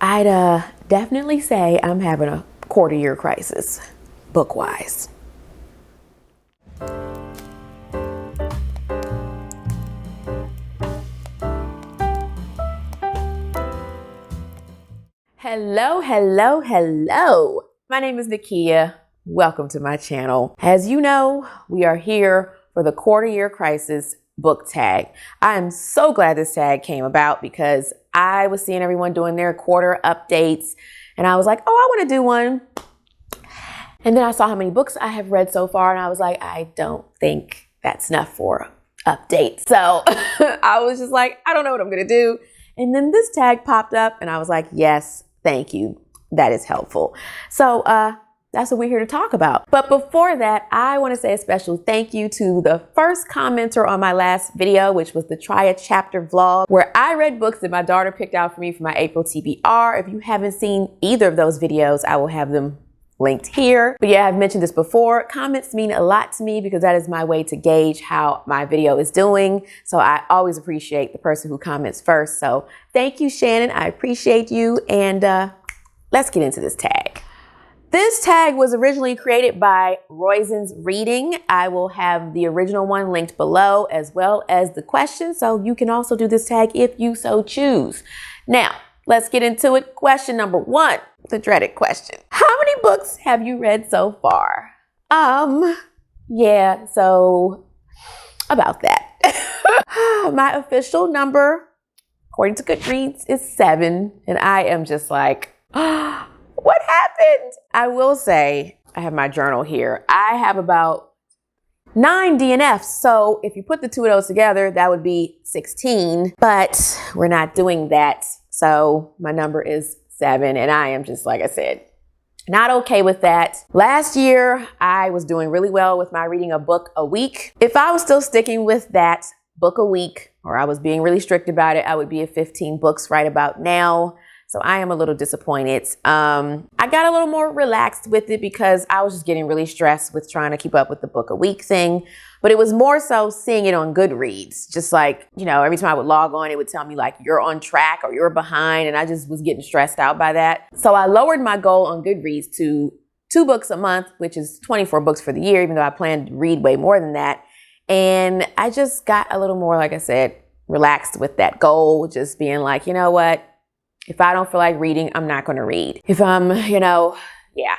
I'd definitely say I'm having a quarter year crisis, book-wise. Hello, hello, hello. My name is Nakia. Welcome to my channel. As you know, we are here for the quarter year crisis book tag. I am so glad this tag came about because I was seeing everyone doing their quarter updates and I was like, oh, I want to do one. And then I saw how many books I have read so far and I was like, I don't think that's enough for an update. So I was just like, I don't know what I'm going to do. And then this tag popped up and I was like, yes, thank you. That is helpful. So that's what we're here to talk about. But before that, I want to say a special thank you to the first commenter on my last video, which was the Try a Chapter vlog, where I read books that my daughter picked out for me for my April TBR. If you haven't seen either of those videos, I will have them linked here. But yeah, I've mentioned this before. Comments mean a lot to me because that is my way to gauge how my video is doing. So I always appreciate the person who comments first. So thank you, Shannon. I appreciate you. And let's get into this tag. This tag was originally created by Roisen's Reading. I will have the original one linked below as well as the question. So you can also do this tag if you so choose. Now, let's get into it. Question number one, the dreaded question. How many books have you read so far? Yeah, so about that. My official number, according to Goodreads, is 7. And I am just like, what happened? I will say, I have my journal here. I have about 9 DNFs. So if you put the two of those together, that would be 16, but we're not doing that. So my number is 7 and I am just, like I said, not okay with that. Last year, I was doing really well with my reading a book a week. If I was still sticking with that book a week, or I was being really strict about it, I would be at 15 books right about now. So I am a little disappointed. I got a little more relaxed with it because I was just getting really stressed with trying to keep up with the book a week thing. But it was more so seeing it on Goodreads. Just like, you know, every time I would log on, it would tell me like you're on track or you're behind. And I just was getting stressed out by that. So I lowered my goal on Goodreads to 2 books a month, which is 24 books for the year, even though I plan to read way more than that. And I just got a little more, like I said, relaxed with that goal, just being like, you know what? If I don't feel like reading, I'm not going to read. If I'm, yeah,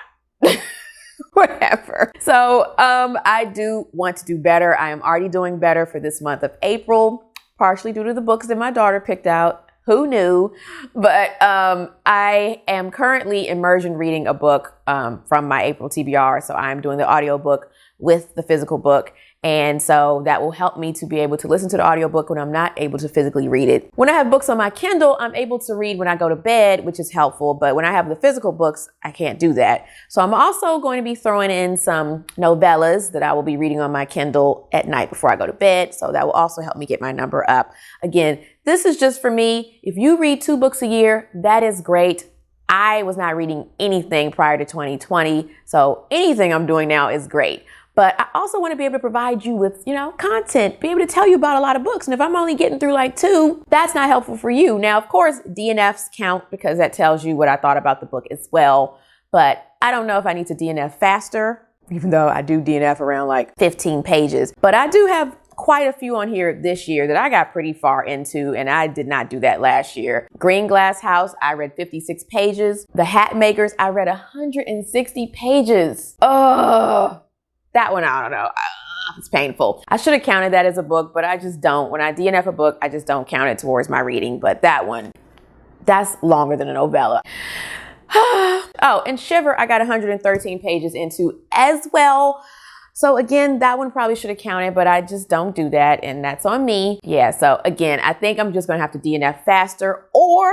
whatever. So I do want to do better. I am already doing better for this month of April, partially due to the books that my daughter picked out. Who knew? But I am currently immersion reading a book from my April TBR. So I'm doing the audiobook with the physical book. And so that will help me to be able to listen to the audiobook when I'm not able to physically read it. When I have books on my Kindle, I'm able to read when I go to bed, which is helpful. But when I have the physical books, I can't do that. So I'm also going to be throwing in some novellas that I will be reading on my Kindle at night before I go to bed. So that will also help me get my number up. Again, this is just for me. If you read 2 books a year, that is great. I was not reading anything prior to 2020. So anything I'm doing now is great. But I also want to be able to provide you with, content, be able to tell you about a lot of books. And if I'm only getting through like 2, that's not helpful for you. Now, of course, DNFs count because that tells you what I thought about the book as well. But I don't know if I need to DNF faster, even though I do DNF around like 15 pages. But I do have quite a few on here this year that I got pretty far into, and I did not do that last year. Green Glass House, I read 56 pages. The Hat Makers, I read 160 pages. Oh. That one, I don't know. It's painful. I should have counted that as a book, but I just don't. When I DNF a book, I just don't count it towards my reading. But that one, that's longer than a novella. Oh, and Shiver, I got 113 pages into as well. So again, that one probably should have counted, but I just don't do that. And that's on me. Yeah, so again, I think I'm just going to have to DNF faster. Or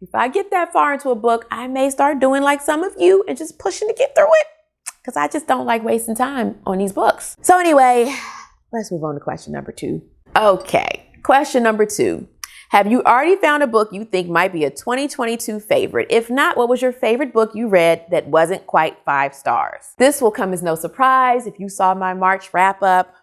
if I get that far into a book, I may start doing like some of you and just pushing to get through it. Because I just don't like wasting time on these books. So anyway, let's move on to question number 2. Okay, question number 2. Have you already found a book you think might be a 2022 favorite? If not, what was your favorite book you read that wasn't quite 5 stars? This will come as no surprise if you saw my March wrap up.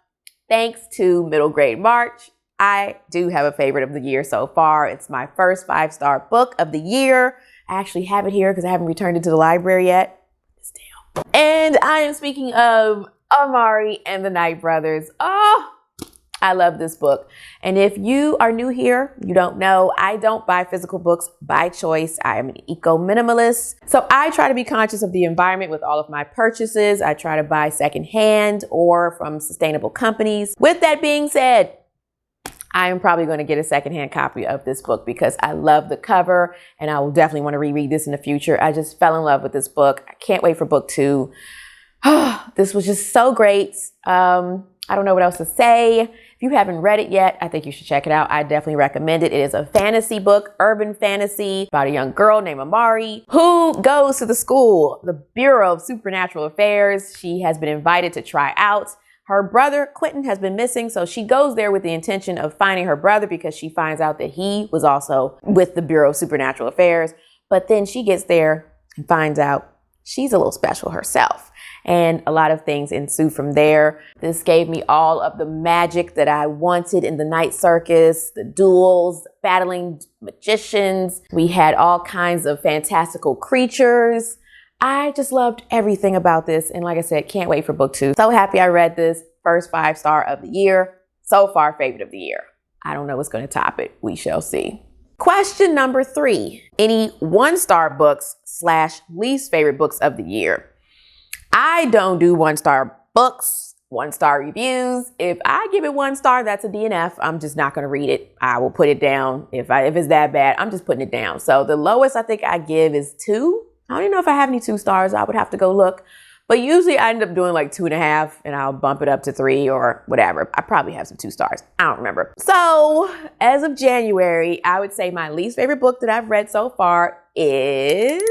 Thanks to Middle Grade March, I do have a favorite of the year so far. It's my first 5-star book of the year. I actually have it here because I haven't returned it to the library yet. It's down. And I am speaking of Amari and the Night Brothers. Oh, I love this book. And if you are new here, you don't know, I don't buy physical books by choice. I am an eco-minimalist. So I try to be conscious of the environment with all of my purchases. I try to buy secondhand or from sustainable companies. With that being said, I am probably going to get a secondhand copy of this book because I love the cover and I will definitely want to reread this in the future. I just fell in love with this book. I can't wait for book 2. This was just so great. I don't know what else to say. If you haven't read it yet, I think you should check it out. I definitely recommend it. It is a fantasy book, urban fantasy, about a young girl named Amari who goes to the school, the Bureau of Supernatural Affairs. She has been invited to try out. Her brother, Quentin, has been missing, so she goes there with the intention of finding her brother because she finds out that he was also with the Bureau of Supernatural Affairs. But then she gets there and finds out she's a little special herself. And a lot of things ensue from there. This gave me all of the magic that I wanted in the night circus, the duels, battling magicians. We had all kinds of fantastical creatures. I just loved everything about this. And like I said, can't wait for book 2. So happy I read this. First 5-star of the year. So far, favorite of the year. I don't know what's going to top it. We shall see. Question number 3. Any 1-star books / least favorite books of the year? I don't do 1-star books, 1-star reviews. If I give it 1 star, that's a DNF. I'm just not going to read it. I will put it down. If it's that bad, I'm just putting it down. So the lowest I think I give is 2. I don't even know if I have any 2 stars. I would have to go look. But usually I end up doing like 2.5 and I'll bump it up to 3 or whatever. I probably have some 2 stars. I don't remember. So as of January, I would say my least favorite book that I've read so far is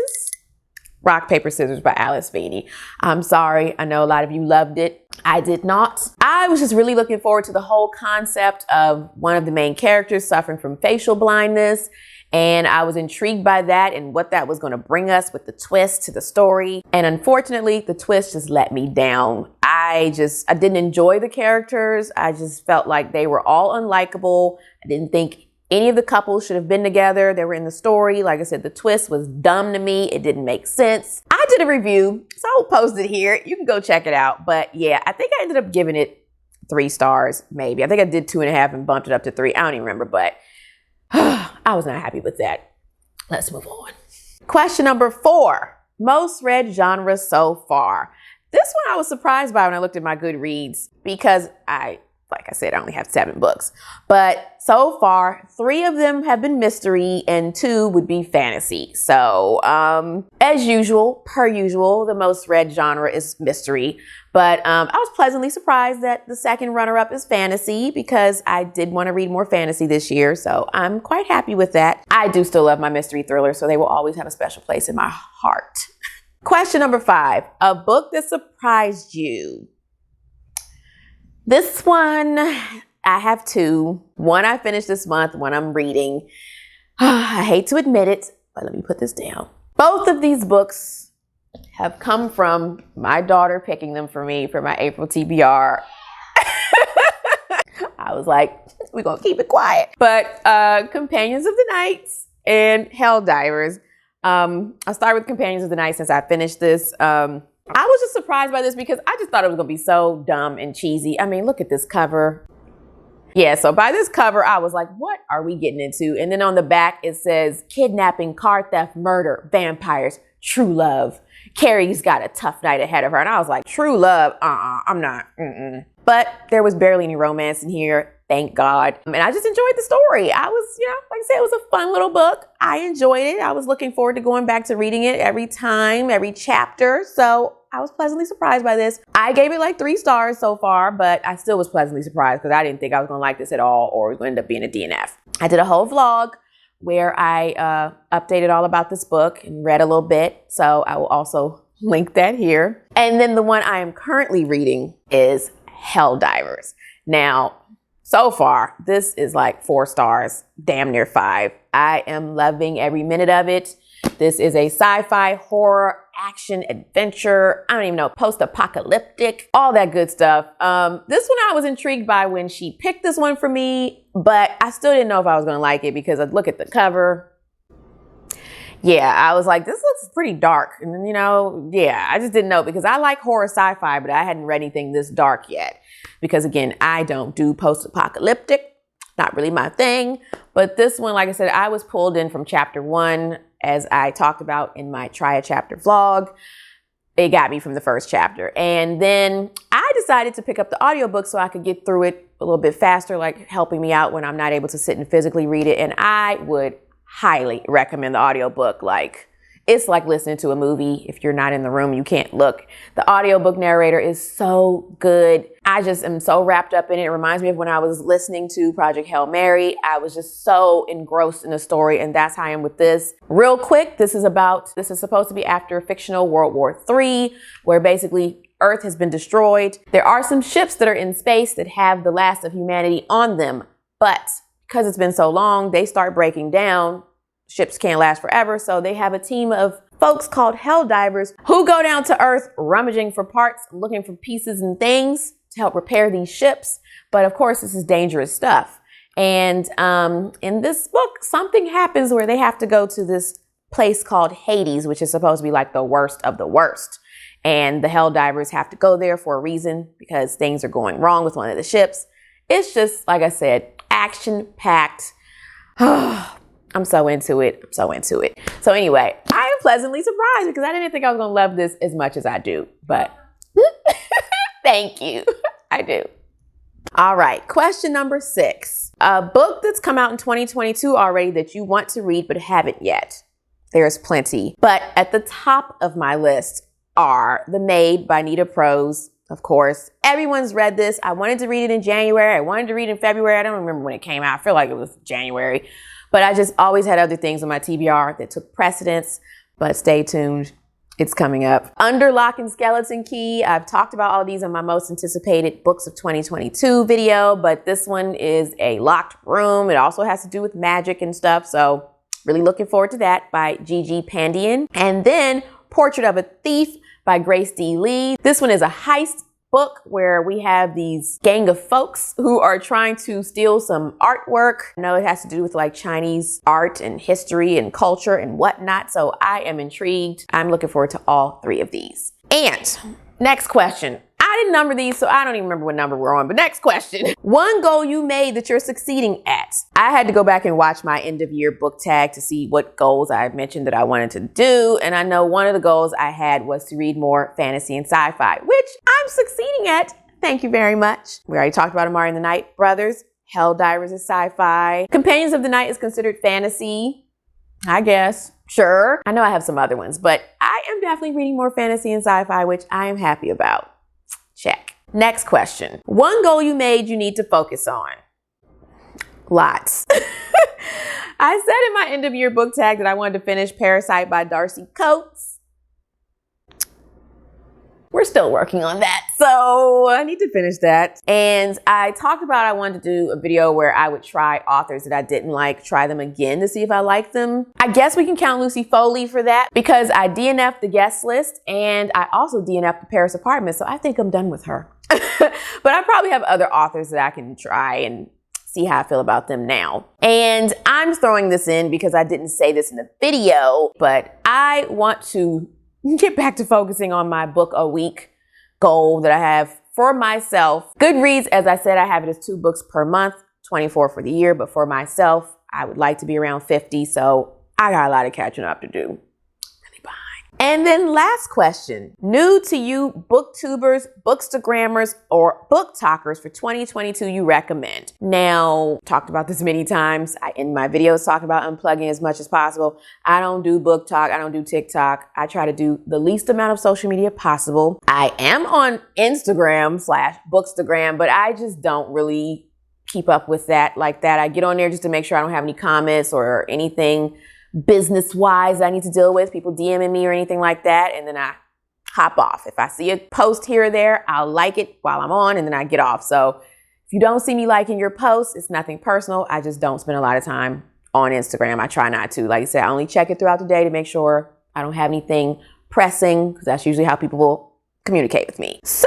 Rock, Paper, Scissors by Alice Feeney. I'm sorry. I know a lot of you loved it. I did not. I was just really looking forward to the whole concept of one of the main characters suffering from facial blindness. And I was intrigued by that and what that was going to bring us with the twist to the story. And unfortunately, the twist just let me down. I didn't enjoy the characters. I just felt like they were all unlikable. I didn't think any of the couples should have been together. They were in the story. Like I said, the twist was dumb to me. It didn't make sense. I did a review, so I'll post it here. You can go check it out. But yeah, I think I ended up giving it 3 stars, maybe. I think I did 2.5 and bumped it up to 3. I don't even remember, but I was not happy with that. Let's move on. Question number 4. Most read genre so far. This one I was surprised by when I looked at my Goodreads because like I said, I only have 7 books. But so far, 3 of them have been mystery and 2 would be fantasy. So as usual, per usual, the most read genre is mystery. But I was pleasantly surprised that the second runner-up is fantasy because I did want to read more fantasy this year. So I'm quite happy with that. I do still love my mystery thrillers, so they will always have a special place in my heart. Question number 5. A book that surprised you. This one, I have 2. One I finished this month, one I'm reading. I hate to admit it, but let me put this down. Both of these books have come from my daughter picking them for me for my April TBR. I was like, we're going to keep it quiet. But Companions of the Night and Helldivers. I'll start with Companions of the Night since I finished this. I was just surprised by this because I just thought it was going to be so dumb and cheesy. I mean, look at this cover. Yeah, so by this cover, I was like, what are we getting into? And then on the back, it says kidnapping, car theft, murder, vampires, true love. Carrie's got a tough night ahead of her. And I was like, true love? I'm not. But there was barely any romance in here. Thank God. And I just enjoyed the story. I was, like I said, it was a fun little book. I enjoyed it. I was looking forward to going back to reading it every time, every chapter. So I was pleasantly surprised by this. I gave it like 3 stars so far, but I still was pleasantly surprised because I didn't think I was going to like this at all or it was going to end up being a DNF. I did a whole vlog where I updated all about this book and read a little bit. So I will also link that here. And then the one I am currently reading is Helldivers. Now, so far, this is like 4 stars, damn near 5. I am loving every minute of it. This is a sci-fi, horror, action, adventure, I don't even know, post-apocalyptic, all that good stuff. This one I was intrigued by when she picked this one for me, but I still didn't know if I was going to like it because I look at the cover. yeah, I was like, this looks pretty dark. And then, yeah, I just didn't know because I like horror sci-fi, but I hadn't read anything this dark yet. Because again, I don't do post-apocalyptic, not really my thing. But this one, like I said, I was pulled in from chapter 1, as I talked about in my Try a Chapter vlog. It got me from the first chapter. And then I decided to pick up the audiobook so I could get through it a little bit faster, like helping me out when I'm not able to sit and physically read it. And I would highly recommend the audiobook. Like, it's like listening to a movie. If you're not in the room, you can't look. The audiobook narrator is so good. I just am so wrapped up in it. It reminds me of when I was listening to Project Hail Mary. I was just so engrossed in the story, and that's how I am with this. Real quick, this is supposed to be after fictional World War III, where basically Earth has been destroyed. There are some ships that are in space that have the last of humanity on them, but because it's been so long, they start breaking down. Ships can't last forever, so they have a team of folks called hell divers who go down to Earth rummaging for parts, looking for pieces and things to help repair these ships. But of course, this is dangerous stuff. And in this book, something happens where they have to go to this place called Hades, which is supposed to be like the worst of the worst. And the hell divers have to go there for a reason because things are going wrong with one of the ships. It's just, like I said, action-packed. I'm so into it. I'm so into it. So anyway, I am pleasantly surprised because I didn't think I was going to love this as much as I do. But thank you. I do. All right. Question number 6. A book that's come out in 2022 already that you want to read but haven't yet. There's plenty. But at the top of my list are The Maid by Nita Prose. Of course, everyone's read this. I wanted to read it in January. I wanted to read it in February. I don't remember when it came out. I feel like it was January. But I just always had other things on my TBR that took precedence. But stay tuned. It's coming up. Under Lock and Skeleton Key. I've talked about all these on my most anticipated books of 2022 video. But this one is a locked room. It also has to do with magic and stuff. So really looking forward to that by Gigi Pandian. And then Portrait of a Thief by Grace D. Lee. This one is a heist book where we have these gang of folks who are trying to steal some artwork. I know it has to do with like Chinese art and history and culture and whatnot. So I am intrigued. I'm looking forward to all 3 of these. And next question. I didn't number these, so I don't even remember what number we're on, but next question. One goal you made that you're succeeding at. I had to go back and watch my end of year book tag to see what goals I mentioned that I wanted to do. And I know one of the goals I had was to read more fantasy and sci-fi, which I'm succeeding at. Thank you very much. We already talked about Amari and the Night Brothers. Hell Divers is sci-fi. Companions of the Night is considered fantasy, I guess. Sure. I know I have some other ones, but I am definitely reading more fantasy and sci-fi, which I am happy about. Check. Next question. One goal you made you need to focus on. Lots. I said in my end of year book tag that I wanted to finish Parasite by Darcy Coates. We're still working on that, so I need to finish that. And I talked about I wanted to do a video where I would try authors that I didn't like, try them again to see if I like them. I guess we can count Lucy Foley for that because I DNF'd the guest list and I also DNF'd the Paris Apartment, so I think I'm done with her. But I probably have other authors that I can try and see how I feel about them now. And I'm throwing this in because I didn't say this in the video, but I want to get back to focusing on my book a week goal that I have for myself. Goodreads, as I said, I have it as 2 books per month, 24 for the year. But for myself, I would like to be around 50. So I got a lot of catching up to do. Really behind. And then last question, new to you booktubers, bookstagrammers, or book talkers for 2022 you recommend. Now, talked about this many times. I end my videos talking about unplugging as much as possible. I don't do book talk. I don't do TikTok. I try to do the least amount of social media possible. I am on Instagram/bookstagram, but I just don't really keep up with that like that. I get on there just to make sure I don't have any comments or anything business-wise I need to deal with, people DMing me or anything like that, and then I hop off. If I see a post here or there, I'll like it while I'm on, and then I get off. So if you don't see me liking your posts, it's nothing personal. I just don't spend a lot of time on Instagram. I try not to. Like I said, I only check it throughout the day to make sure I don't have anything pressing, because that's usually how people will communicate with me. So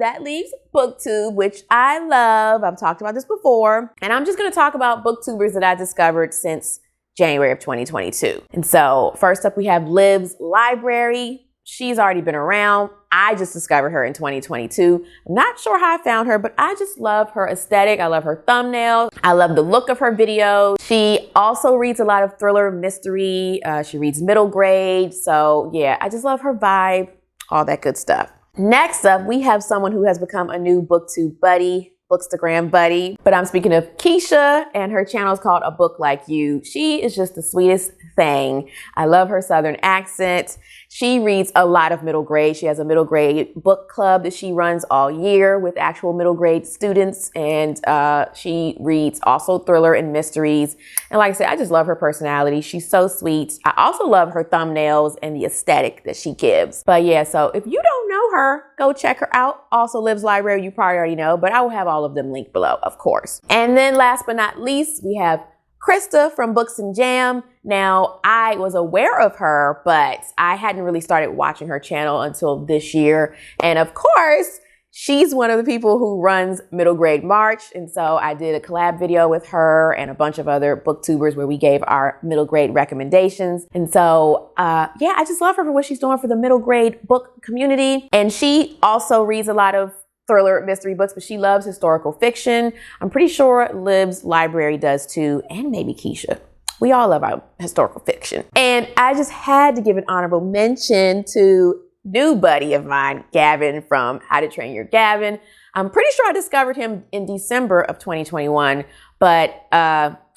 that leaves Booktube, which I love. I've talked about this before, and I'm just going to talk about booktubers that I discovered since January of 2022. And so first up, we have Liv's Library. She's already been around. I just discovered her in 2022. I'm not sure how I found her, but I just love her aesthetic. I love her thumbnails. I love the look of her videos. She also reads a lot of thriller, mystery. She reads middle grade. So yeah, I just love her vibe, all that good stuff. Next up, we have someone who has become a new Booktube buddy, Bookstagram buddy, but I'm speaking of Keisha, and her channel is called A Book Like You. She is just the sweetest thing. I love her Southern accent. She reads a lot of middle grade. She has a middle grade book club that she runs all year with actual middle grade students, and she reads also thriller and mysteries. And like I said, I just love her personality. She's so sweet. I also love her thumbnails and the aesthetic that she gives. But yeah, so if you don't know her, go check her out. Also Liv's Library, you probably already know, but I will have all of them linked below, of course. And then last but not least, we have Krista from Books and Jam. Now, I was aware of her, but I hadn't really started watching her channel until this year. And of course, she's one of the people who runs Middle Grade March. And so I did a collab video with her and a bunch of other booktubers where we gave our middle grade recommendations. And so, yeah, I just love her for what she's doing for the middle grade book community. And she also reads a lot of thriller mystery books, but she loves historical fiction. I'm pretty sure Liv's Library does too, and maybe Keisha. We all love our historical fiction. And I just had to give an honorable mention to new buddy of mine, Gavin from How to Train Your Gavin. I'm pretty sure I discovered him in December of 2021, but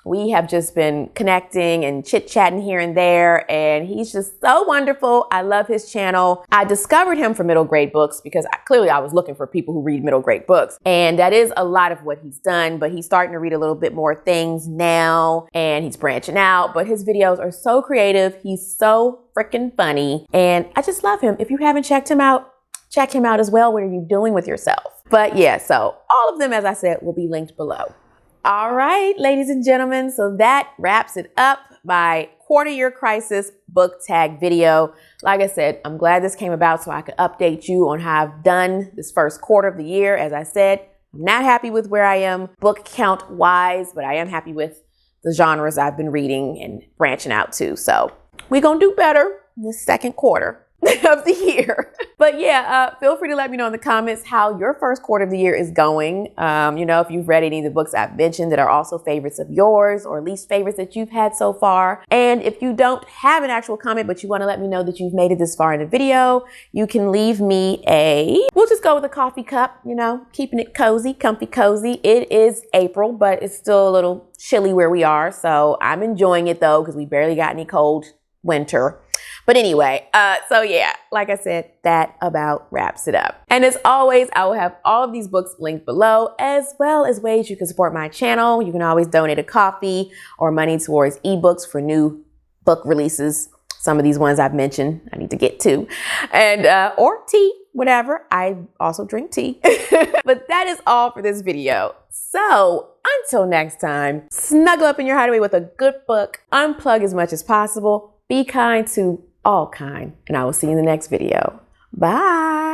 we have just been connecting and chit-chatting here and there, and he's just so wonderful. I love his channel. I discovered him for middle grade books because clearly I was looking for people who read middle grade books, and that is a lot of what he's done, but he's starting to read a little bit more things now, and he's branching out, but his videos are so creative. He's so freaking funny, and I just love him. If you haven't checked him out, check him out as well. What are you doing with yourself? But yeah, so all of them, as I said, will be linked below. All right, ladies and gentlemen, so that wraps it up, my quarter year crisis book tag video. Like I said, I'm glad this came about so I could update you on how I've done this first quarter of the year. As I said, I'm not happy with where I am book count wise, but I am happy with the genres I've been reading and branching out to. So we're gonna do better in the second quarter of the year. But yeah, feel free to let me know in the comments how your first quarter of the year is going. You know, if you've read any of the books I've mentioned that are also favorites of yours or least favorites that you've had so far. And if you don't have an actual comment, but you want to let me know that you've made it this far in the video, you can leave me we'll just go with a coffee cup, you know, keeping it cozy, comfy cozy. It is April, but it's still a little chilly where we are. So I'm enjoying it though, because we barely got any cold winter. But anyway, so yeah, like I said, that about wraps it up. And as always, I will have all of these books linked below, as well as ways you can support my channel. You can always donate a coffee or money towards ebooks for new book releases. Some of these ones I've mentioned, I need to get to. And, or tea, whatever. I also drink tea. But that is all for this video. So until next time, snuggle up in your hideaway with a good book, unplug as much as possible, be kind to all kind, and I will see you in the next video. Bye.